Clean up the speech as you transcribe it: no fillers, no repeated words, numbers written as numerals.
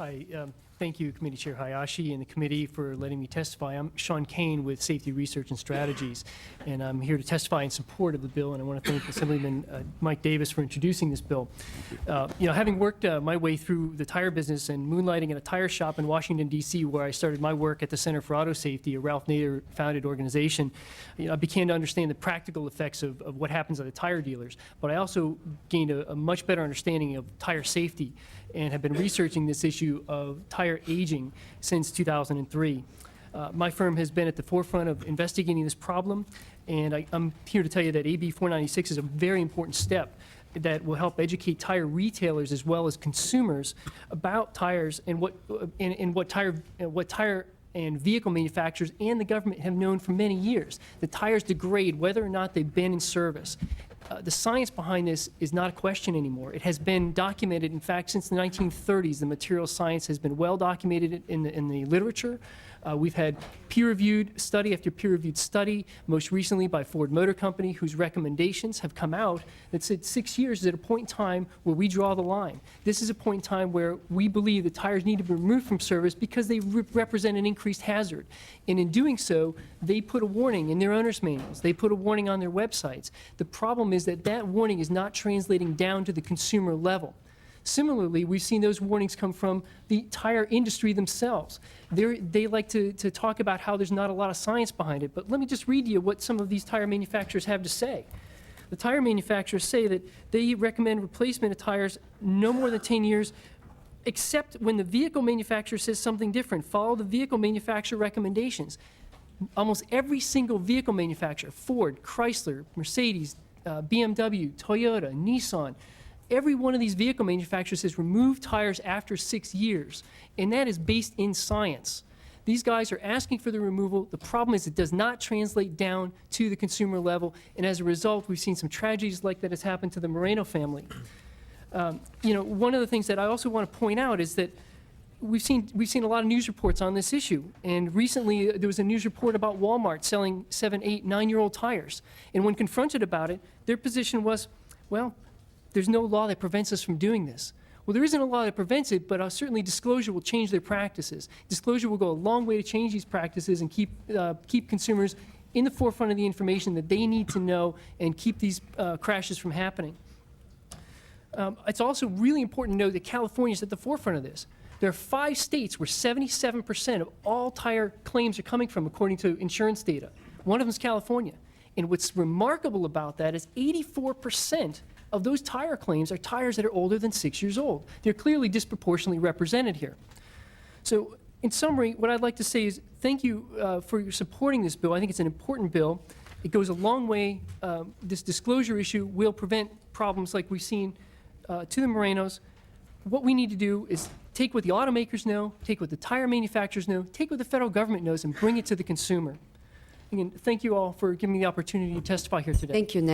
Hi, thank you, Committee Chair Hayashi and the committee for letting me testify. I'm Sean Kane with Safety Research and Strategies, and I'm here to testify in support of the bill, and I want to thank Assemblyman Mike Davis for introducing this bill. Having worked my way through the tire business and moonlighting at a tire shop in Washington, D.C., where I started my work at the Center for Auto Safety, a Ralph Nader-founded organization, I began to understand the practical effects of what happens at the tire dealers, but I also gained a much better understanding of tire safety and have been researching this issue of tire aging since 2003. My firm has been at the forefront of investigating this problem, and I'm here to tell you that AB 496 is a very important step that will help educate tire retailers as well as consumers about tires and what tire and vehicle manufacturers and the government have known for many years. The tires degrade whether or not they've been in service. The science behind this is not a question anymore. It has been documented. In fact, since the 1930s, the material science has been well documented in the literature. We've had peer-reviewed study after peer-reviewed study, most recently by Ford Motor Company, whose recommendations have come out that said 6 years is at a point in time where we draw the line. This is a point in time where we believe the tires need to be removed from service because they represent an increased hazard. And in doing so, they put a warning in their owner's manuals. They put a warning on their websites. The problem is that that warning is not translating down to the consumer level. Similarly, we've seen those warnings come from the tire industry themselves. They like to talk about how there's not a lot of science behind it, but let me just read to you what some of these tire manufacturers have to say. The tire manufacturers say that they recommend replacement of tires no more than 10 years, except when the vehicle manufacturer says something different. Follow the vehicle manufacturer recommendations. Almost every single vehicle manufacturer, Ford, Chrysler, Mercedes, BMW, Toyota, Nissan, every one of these vehicle manufacturers says remove tires after 6 years, and that is based in science. These guys are asking for the removal. The problem is it does not translate down to the consumer level, and as a result, we've seen some tragedies like that has happened to the Moreno family. One of the things that I also want to point out is that we've seen a lot of news reports on this issue, and recently there was a news report about Walmart selling 7, 8, 9-year-old tires, and when confronted about it, their position was, well, there's no law that prevents us from doing this. Well, there isn't a law that prevents it, but certainly disclosure will change their practices. Disclosure will go a long way to change these practices and keep consumers in the forefront of the information that they need to know and keep these crashes from happening. It's also really important to know that California is at the forefront of this. There are 5 states where 77% of all tire claims are coming from, according to insurance data. One of them is California. And what's remarkable about that is 84% of those tire claims are tires that are older than 6 years old. They're clearly disproportionately represented here. So in summary, what I'd like to say is thank you for your supporting this bill. I think it's an important bill. It goes a long way. This disclosure issue will prevent problems like we've seen to the Morenos. What we need to do is take what the automakers know, take what the tire manufacturers know, take what the federal government knows, and bring it to the consumer. Again, thank you all for giving me the opportunity to testify here today. Thank you, Nick.